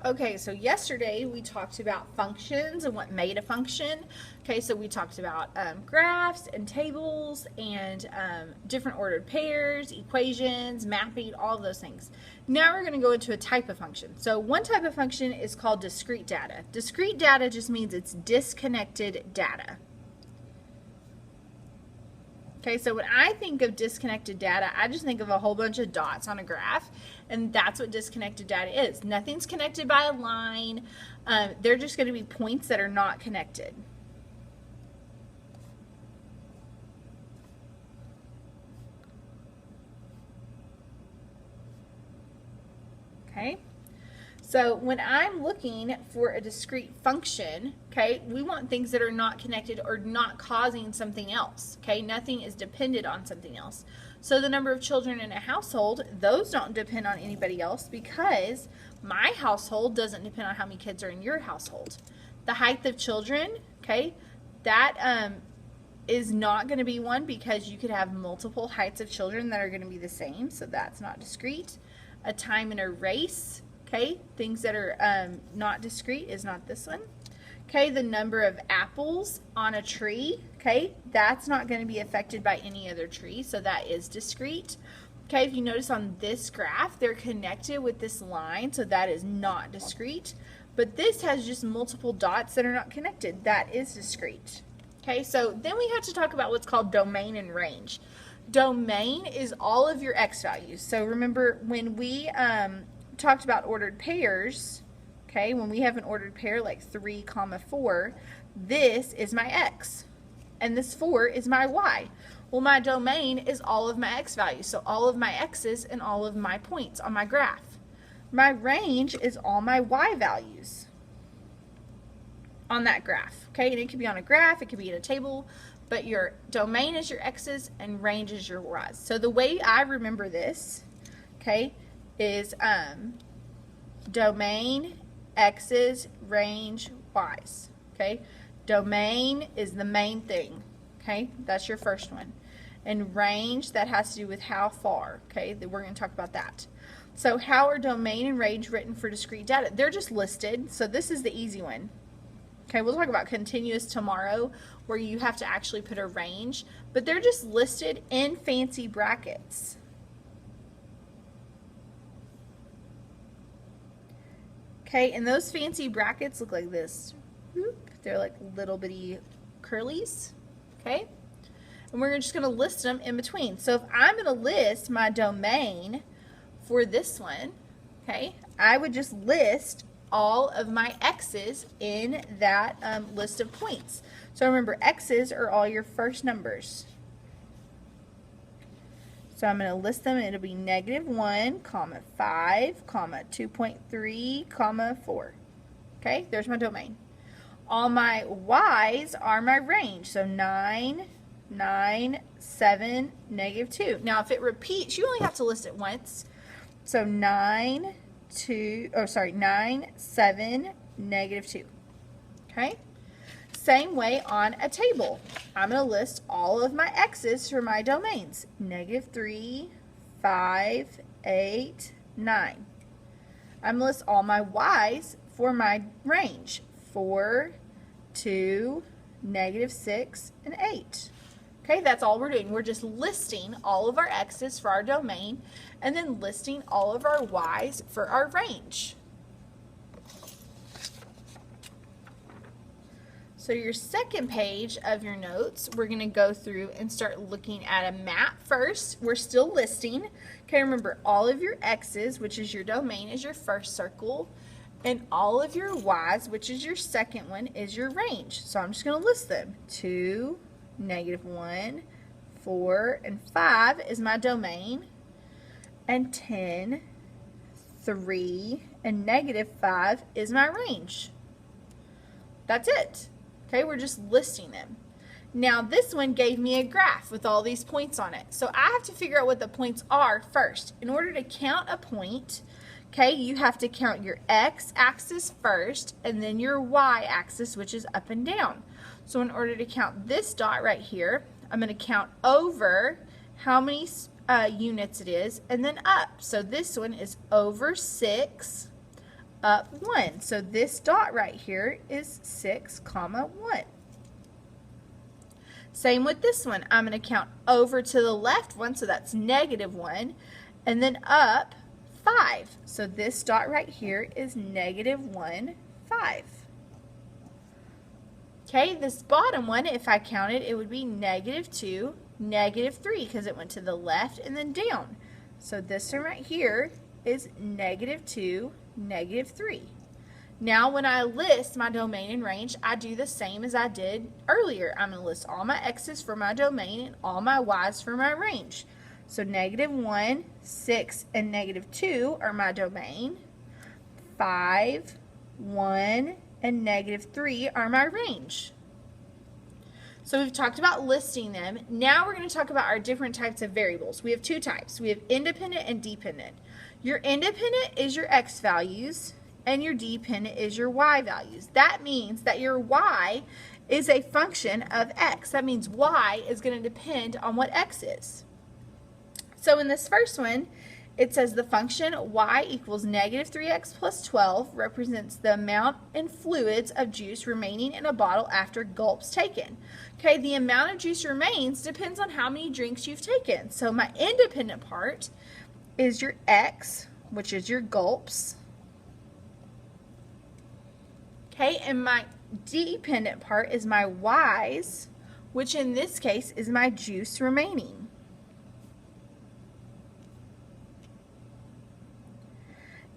Okay, so yesterday we talked about functions and what made a function. Okay, so we talked about graphs and tables and different ordered pairs, equations, mapping, all of those things. Now we're going to go into a type of function. So one type of function is called discrete data. Discrete data just means it's disconnected data. Okay, so when I think of disconnected data, I just think of a whole bunch of dots on a graph, and that's what disconnected data is. Nothing's connected by a line. They're just going to be points that are not connected. Okay, so when I'm looking for a discrete function, okay, we want things that are not connected or not causing something else. Okay, nothing is dependent on something else. So the number of children in a household, those don't depend on anybody else because my household doesn't depend on how many kids are in your household. The height of children, okay, that is not going to be one because you could have multiple heights of children that are going to be the same, so that's not discrete. A time in a race, okay, things that are not discrete is not this one. Okay, the number of apples on a tree, okay, that's not going to be affected by any other tree, so that is discrete. Okay, if you notice on this graph, they're connected with this line, so that is not discrete. But this has just multiple dots that are not connected. That is discrete. Okay, so then we have to talk about what's called domain and range. Domain is all of your x values. So remember when we talked about ordered pairs, okay, when we have an ordered pair like 3, 4, this is my x, and this 4 is my y. Well, my domain is all of my x values, so all of my x's and all of my points on my graph. My range is all my y values on that graph, okay, and it could be on a graph, it could be in a table, but your domain is your x's and range is your y's. So the way I remember this, okay, is domain, x's, range, y's, okay? Domain is the main thing, okay? That's your first one. And range, that has to do with how far, okay? We're going to talk about that. So how are domain and range written for discrete data? They're just listed, so this is the easy one. Okay, we'll talk about continuous tomorrow where you have to actually put a range, but they're just listed in fancy brackets. Okay, and those fancy brackets look like this. They're like little bitty curlies, okay? And we're just going to list them in between. So if I'm going to list my domain for this one, okay, I would just list all of my x's in that list of points. So remember, x's are all your first numbers. So I'm going to list them. It'll be -1, 5, 2.3, 4. Okay, there's my domain. All my y's are my range. So 9, 9, 7, -2. Now if it repeats, you only have to list it once. So 9, 7, -2. Okay? Same way on a table. I'm going to list all of my x's for my domains. -3, 5, 8, 9. I'm going to list all my y's for my range. 4, 2, -6, and 8. Okay, that's all we're doing. We're just listing all of our x's for our domain and then listing all of our y's for our range. So your second page of your notes, we're going to go through and start looking at a map first. We're still listing. Okay, remember all of your x's, which is your domain, is your first circle, and all of your y's, which is your second one, is your range. So I'm just going to list them. 2, -1, 4, and 5 is my domain, and 10, 3, and -5 is my range. That's it. Okay, we're just listing them. Now this one gave me a graph with all these points on it. So I have to figure out what the points are first. In order to count a point, okay, you have to count your x-axis first and then your y-axis, which is up and down. So in order to count this dot right here, I'm going to count over how many units it is and then up. So this one is over 6, up 1. So this dot right here is 6, comma 1. Same with this one. I'm going to count over to the left 1, so that's negative 1, and then up 5. So this dot right here is negative 1, 5. Okay, this bottom one, if I counted, it would be negative 2, negative 3, because it went to the left and then down. So this one right here is negative 2, negative 3. Now when I list my domain and range, I do the same as I did earlier. I'm going to list all my x's for my domain and all my y's for my range. So negative 1, 6, and negative 2 are my domain. 5, 1, and negative 3 are my range. So we've talked about listing them. Now we're going to talk about our different types of variables. We have two types. We have independent and dependent. Your independent is your x values, and your dependent is your y values. That means that your y is a function of x. That means y is going to depend on what x is. So in this first one, it says the function y equals negative 3x plus 12 represents the amount in fluids of juice remaining in a bottle after gulps taken. Okay, the amount of juice remains depends on how many drinks you've taken. So my independent part is your x, which is your gulps. Okay, and my dependent part is my y's, which in this case is my juice remaining.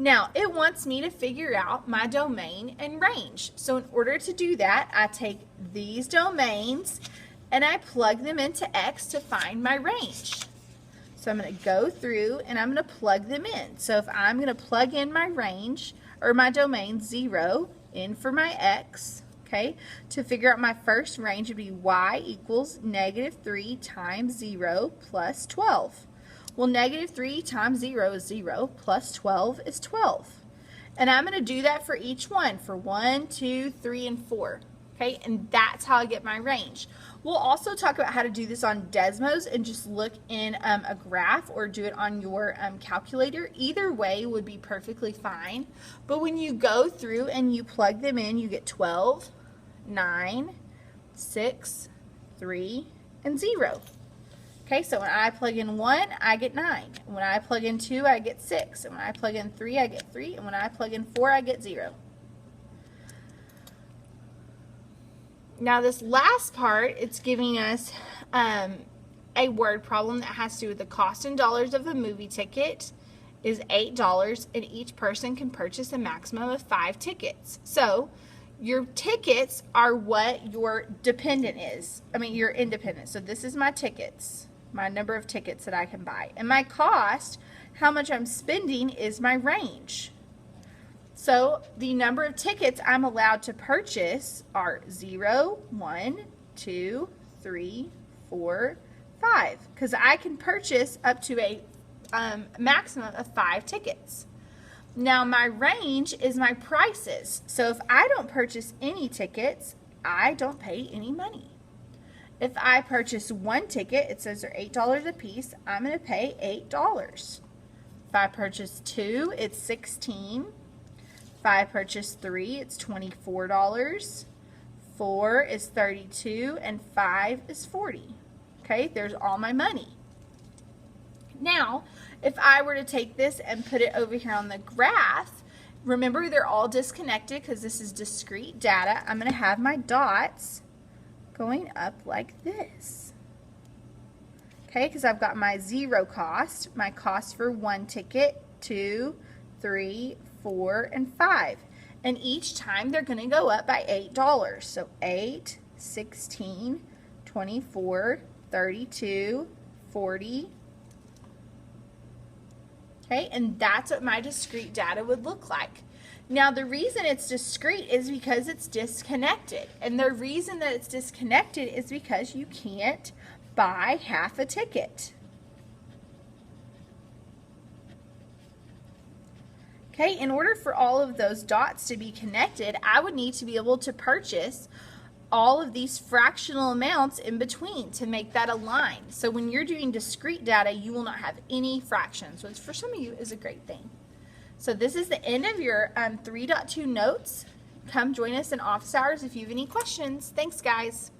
Now, it wants me to figure out my domain and range. So in order to do that, I take these domains and I plug them into x to find my range. So I'm going to go through and I'm going to plug them in. So if I'm going to plug in my range, or my domain 0, in for my x, okay, to figure out my first range would be y equals negative 3 times 0 plus 12. Well, negative 3 times 0 is 0, plus 12 is 12. And I'm going to do that for each one, for 1, 2, 3, and 4. Okay, and that's how I get my range. We'll also talk about how to do this on Desmos and just look in a graph or do it on your calculator. Either way would be perfectly fine. But when you go through and you plug them in, you get 12, 9, 6, 3, and 0. Okay, so when I plug in 1, I get 9. When I plug in 2, I get 6. And when I plug in 3, I get 3. And when I plug in 4, I get 0. Now this last part, it's giving us a word problem that has to do with the cost in dollars of a movie ticket is $8, and each person can purchase a maximum of 5 tickets. So your tickets are what your dependent is. I mean, your independent. So this is my tickets, my number of tickets that I can buy. And my cost, how much I'm spending, is my range. So the number of tickets I'm allowed to purchase are 0, 1, 2, 3, 4, 5. Because I can purchase up to a maximum of 5 tickets. Now my range is my prices. So if I don't purchase any tickets, I don't pay any money. If I purchase 1 ticket, it says they're $8 a piece, I'm going to pay $8. If I purchase 2, it's $16. If I purchase 3, it's $24. 4 is $32, and 5 is $40. Okay, there's all my money. Now, if I were to take this and put it over here on the graph, remember they're all disconnected because this is discrete data. I'm going to have my dots going up like this. Okay, because I've got my 0 cost, my cost for 1 ticket, 2, 3, 4, and 5. And each time they're going to go up by $8. So 8, 16, 24, 32, 40. Okay, and that's what my discrete data would look like. Now the reason it's discrete is because it's disconnected. And the reason that it's disconnected is because you can't buy half a ticket. Okay, in order for all of those dots to be connected, I would need to be able to purchase all of these fractional amounts in between to make that align. So when you're doing discrete data, you will not have any fractions, which for some of you is a great thing. So this is the end of your 3.2 notes. Come join us in office hours if you have any questions. Thanks, guys.